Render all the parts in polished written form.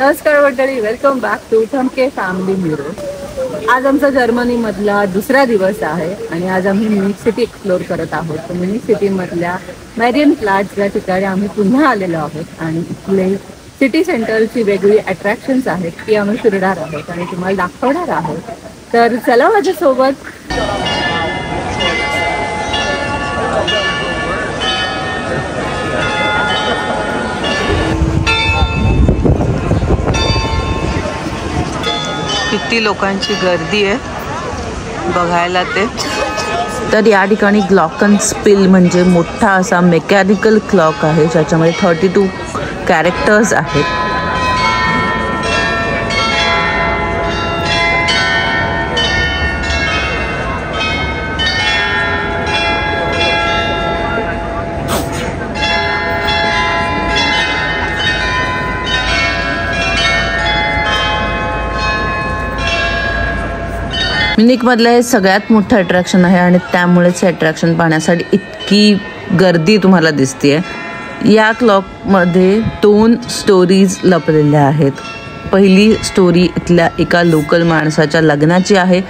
नमस्कार मंडळी, welcome back to Thamke family mirror. आज आमचा जर्मनीमधला दुसरा दिवस आहे आणि आज आम्ही म्युनिक सिटी एक्सप्लोर करत आहोत। तर म्युनिक सिटीमधल्या मेरियनप्लाट्स या ठिकाणी आम्ही पुन्हा आलेलो आहोत आणि इथले सिटी सेंटरची वेगळी अट्रॅक्शन्स आहेत ती आम्ही फिरणार आहोत आणि तुम्हाला दाखवणार आहोत। तर चला माझ्यासोबत। किती लोकांची गर्दी आहे बघायला ते। तर या ठिकाणी ग्लॉकनस्पील म्हणजे मोठा असा मेकॅनिकल क्लॉक आहे ज्याच्यामध्ये 32 कॅरेक्टर्स आहेत। म्युनिकमधलं हे सगळ्यात मोठं अट्रॅक्शन आहे आणि त्यामुळेच हे अट्रॅक्शन पाहण्यासाठी इतकी गर्दी तुम्हाला दिसते। या क्लॉकमध्ये 2 स्टोरीज लपलेल्या आहेत। पहिली स्टोरी इथल्या एका लोकल माणसाच्या लग्नाची आहे।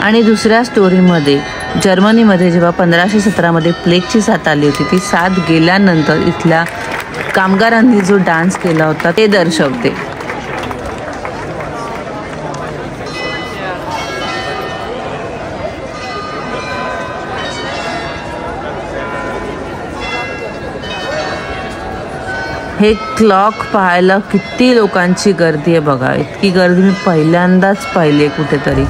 आणि दुसऱ्या स्टोरीमध्ये जर्मनीमध्ये जेव्हा 1517 मध्ये प्लेगची साथ आली होती, ती साथ गेल्यानंतर इथल्या कामगारांनी जो डान्स केला होता ते दर्शवते। हे क्लॉक पाहायला किती लोकांची गर्दी आहे बघा। इतकी गर्दी मी पहिल्यांदाच पाहिली कुठेतरी।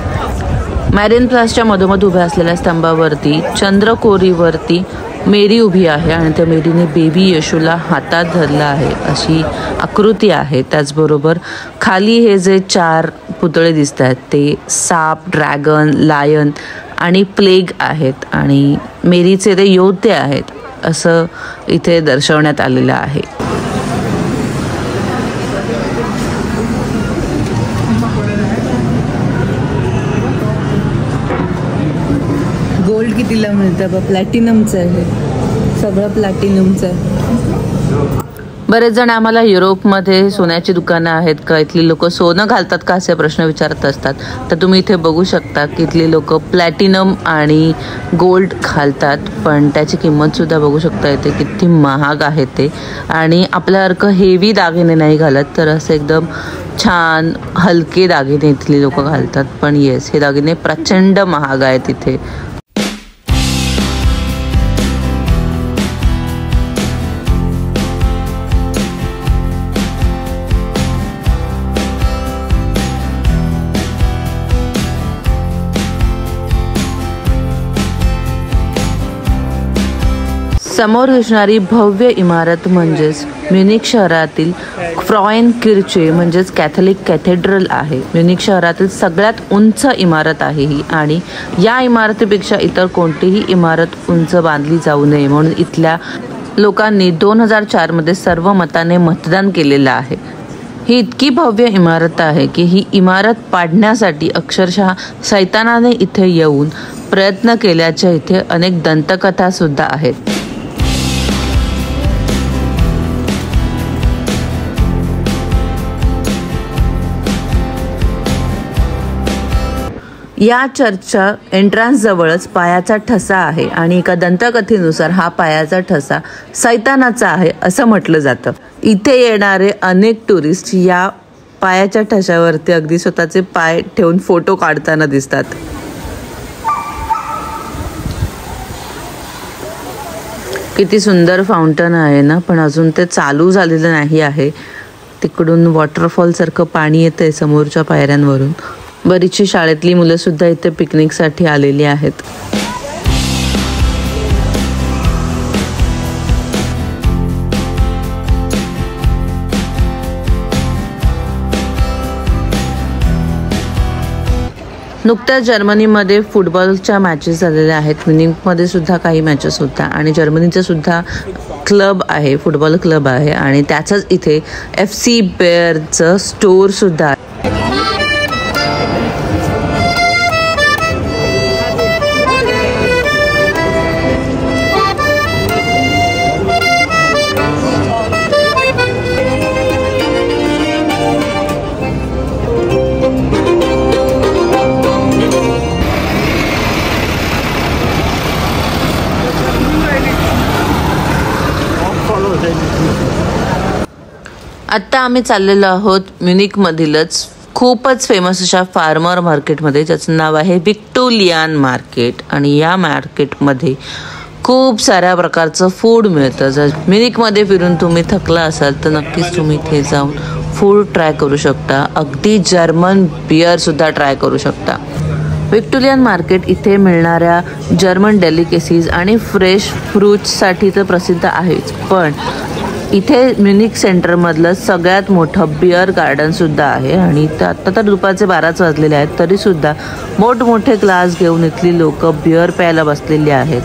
मेरियनप्लाट्सच्या मधोमध उभ्या असलेल्या स्तंभावरती चंद्रकोरीवरती मेरी उभी आहे आणि त्या मेरीने बेबी येशूला हातात धरला आहे अशी आकृती आहे। त्याचबरोबर खाली हे जे 4 पुतळे दिसत आहेत ते साप, ड्रॅगन, लायन आणि प्लेग आहेत आणि मेरीचे ते योद्धे आहेत असं इथे दर्शवण्यात आलेलं आहे। गोल्ड कितीला मिळतं बा? प्लॅटिनमचं आहे, सगळं प्लॅटिनमचं आहे। बरेच जण आम्हाला युरोपमध्ये सोन्याची दुकानं आहेत का, इथली लोक सोनं घालतात का असे प्रश्न विचारत असतात। तर तुम्ही इथे बघू शकता की इथली लोक प्लॅटिनम आणि गोल्ड घालतात, पण त्याची किंमतसुद्धा बघू शकता इथे किती महाग आहे ते। आणि आपल्यासारखं हेवी दागिने नाही घालत, तर असं एकदम छान हलके दागिने इथली लोक घालतात। पण येस, हे दागिने प्रचंड महाग आहेत इथे। समोर दिसणारी भव्य इमारत म्हणजेच म्युनिक शहरातील फ्रॉयन किर्चे म्हणजेच कॅथलिक कॅथेड्रल आहे। म्युनिक शहरातील सगळ्यात उंच इमारत आहे ही आणि या इमारतीपेक्षा इतर कोणतीही इमारत उंच बांधली जाऊ नये म्हणून इथल्या लोकांनी 2004 मध्ये सर्व मताने मतदान केलेलं आहे। ही इतकी भव्य इमारत आहे की ही इमारत पाडण्यासाठी अक्षरशः सैतानाने इथे येऊन प्रयत्न केल्याच्या इथे अनेक दंतकथा सुद्धा आहेत। या चर्चच्या एंट्रन्स जवळच पायाचा ठसा आहे आणि एका दंतकथेनुसार हा पायाचा ठसा सैतानाचा आहे असं म्हटलं जातं। इथे येणारे अनेक टुरिस्ट या पायाच्या ठशावरती अगदी स्वतःचे पाय ठेवून फोटो काढताना दिसतात। किती सुंदर फाउंटन आहे ना, पण अजून ते चालू झालेलं नाही आहे। तिकडून वॉटरफॉल सारखं पाणी येतंय समोरच्या पायऱ्यांवरून। बरीचशी शाळेतली मुलं सुद्धा इथे पिकनिकसाठी आलेली आहेत। नुकत्याच जर्मनीमध्ये फुटबॉलच्या मॅचेस झालेल्या आहेत. म्युनिकमध्ये सुद्धा काही मॅचेस होत्या आणि जर्मनीचं सुद्धा क्लब आहे, फुटबॉल क्लब आहे आणि त्याचंच इथे FC बेअरचं स्टोअरसुद्धा आहे. आत्ता आम्ही चाललेलो आहोत म्युनिकमधीलच खूपच फेमस अशा फार्मर मार्केटमध्ये, ज्याचं नाव आहे व्हिक्टोरियन मार्केट. आणि या मार्केटमध्ये खूप साऱ्या प्रकारचं फूड मिळतं. जर म्युनिकमध्ये फिरून तुम्ही थकला असाल तर नक्कीच तुम्ही इथे जाऊन फूड ट्राय करू शकता. अगदी जर्मन बिअरसुद्धा ट्राय करू शकता. व्हिक्टोरियन मार्केट इथे मिळणाऱ्या जर्मन डेलिकेसीज आणि फ्रेश फ्रूट्ससाठी तर प्रसिद्ध आहेच, पण इथे म्युनिक सेंटरमधलं सगळ्यात मोठं बिअर गार्डनसुद्धा आहे. आणि आत्ता तर दुपारचे 12च वाजलेले आहेत, तरीसुद्धा मोठमोठे ग्लास घेऊन इथली लोक बिअर प्यायला बसलेली आहेत.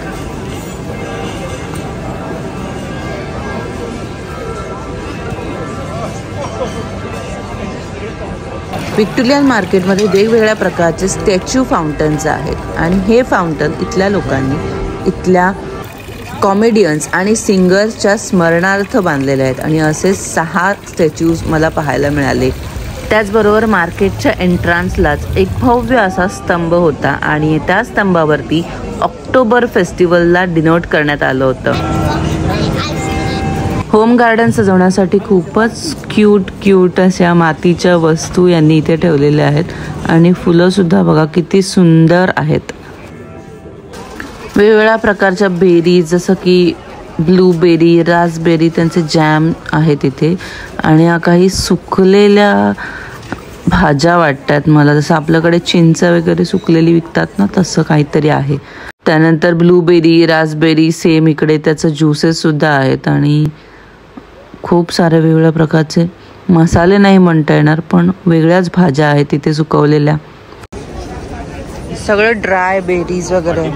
व्हिक्टोरियन मार्केटमध्ये वेगवेगळ्या प्रकारचे स्टॅच्यू फाउंटन्स आहेत आणि हे फाउंटन इथल्या लोकांनी इथल्या कॉमेडियन्स आणि सिंगर्सच्या स्मरणार्थ बांधलेले आहेत. आणि असे 6 स्टॅच्यूज मला पाहायला मिळाले. त्याचबरोबर मार्केटच्या एंट्रान्सलाच एक भव्य असा स्तंभ होता आणि त्या स्तंभावरती ऑक्टोबर फेस्टिवलला डिनोट करण्यात आलं होतं. होम गार्डन सजवण्यासाठी खूपच क्यूट अशा मातीच्या वस्तू यांनी इथे ठेवलेल्या आहेत आणि फुलंसुद्धा बघा किती सुंदर आहेत. वेगवेगळ्या प्रकारच्या बेरी जसं की ब्लूबेरी, रास्पबेरी, त्यांचे जॅम आहेत इथे. आणि काही सुकलेल्या भाज्या वाटतात मला, जसं आपल्याकडे चिंच वगैरे सुकलेली विकतात ना, तसं काहीतरी आहे. त्यानंतर ब्लूबेरी, रास्पबेरी सेम इकडे त्याचं ज्युसेससुद्धा आहेत. आणि खूप सारे वेगवेगळ्या प्रकारचे मसाले नाही म्हणता येणार, पण वेगळ्याच भाज्या आहेत तिथे सुकवलेल्या. सगळं ड्राय बेरीज वगैरे.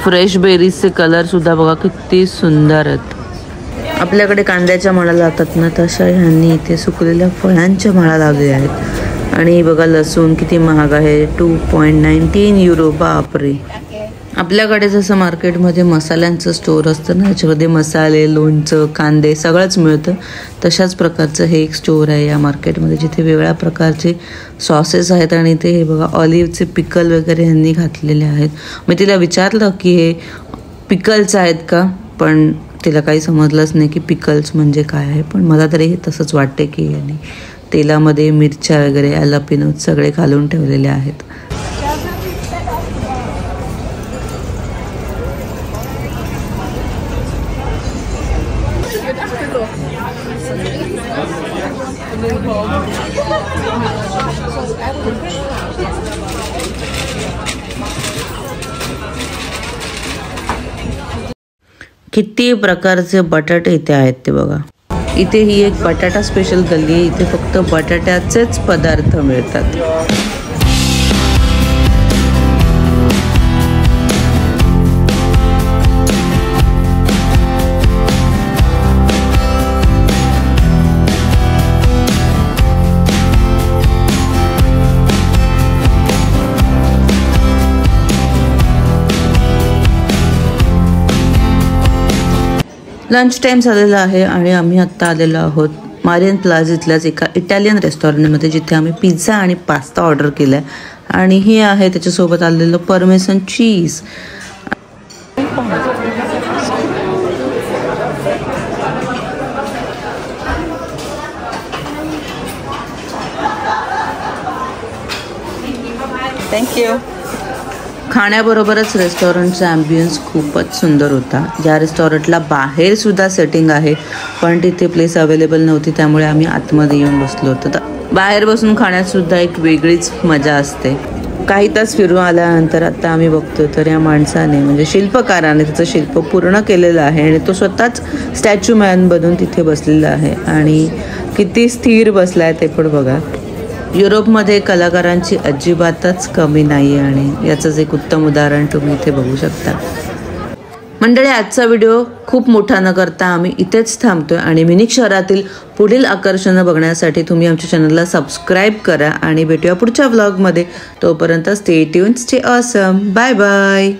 फ्रेश बेरीजचे कलर सुद्धा बघा किती सुंदर आहेत. आपल्याकडे कांद्याच्या माळा लावतात ना, तशा ह्यांनी इथे सुकलेल्या फळांच्या माळा लावलेल्या आहेत. आणि बघा लसूण किती महाग आहे, 2.19 युरो. बापरे. आपल्याकडे जसं मार्केटमध्ये मसाल्यांचं स्टोअर असतं ना, याच्यामध्ये मसाले, लोणचं, कांदे सगळंच मिळतं, तशाच प्रकारचं हे एक स्टोअर आहे या मार्केटमध्ये, जिथे वेगवेगळ्या प्रकारचे सॉसेस आहेत. आणि ते हे बघा ऑलिव्हचे पिकल वगैरे ह्यांनी घातलेले आहेत. मी तिला विचारलं की हे पिकल्स आहेत का, पण तिला काही समजलंच नाही की पिकल्स म्हणजे काय आहे. पण मला तरी हे तसंच वाटते की यांनी तेलामध्ये मिरच्या वगैरे ॲलपिनो सगळे घालून ठेवलेले आहेत. किती प्रकारचे बटाटे इथे आहेत ते बघा. इथे ही एक बटाटा स्पेशल गल्ली आहे. इथे फक्त बटाट्याचेच पदार्थ मिळतात. लंच टाईम झालेला आहे आणि आम्ही आत्ता आलेलो आहोत मारियन प्लाझ्यातल्याच एका इटालियन रेस्टॉरंटमध्ये, जिथे आम्ही पिझ्झा आणि पास्ता ऑर्डर केला आहे. आणि हे आहे त्याच्यासोबत आलेलं परमेसन चीज. थँक्यू. खाण्याबरोबरच रेस्टॉरंटचा ॲम्बियन्स खूपच सुंदर होता. या रेस्टॉरंटला बाहेर सुद्धा सेटिंग आहे, पण तिथे प्लेस अवेलेबल नव्हती, त्यामुळे आम्ही आतमध्ये येऊन बसलो होतो. तर बाहेर बसून खाण्यात सुद्धा एक वेगळीच मजा असते. काही तास फिरून आल्यानंतर आता आम्ही बघतो तर या माणसाने म्हणजे शिल्पकाराने त्याचं शिल्प पूर्ण केलेलं आहे आणि तो स्वतःच स्टॅच्यू मॅन बनून तिथे बसलेला आहे आणि किती स्थिर बसला आहे ते पण बघा. युरोपमध्ये कलाकारांची अजिबातच कमी नाही आहे आणि याचंच एक उत्तम उदाहरण तुम्ही इथे बघू शकता. मंडळी, आजचा व्हिडिओ खूप मोठा न करता आम्ही इथेच थांबतोय आणि म्युनिक शहरातील पुढील आकर्षणं बघण्यासाठी तुम्ही आमच्या चॅनलला सबस्क्राईब करा आणि भेटूया पुढच्या व्लॉगमध्ये. तोपर्यंत stay tuned, stay awesome, bye bye.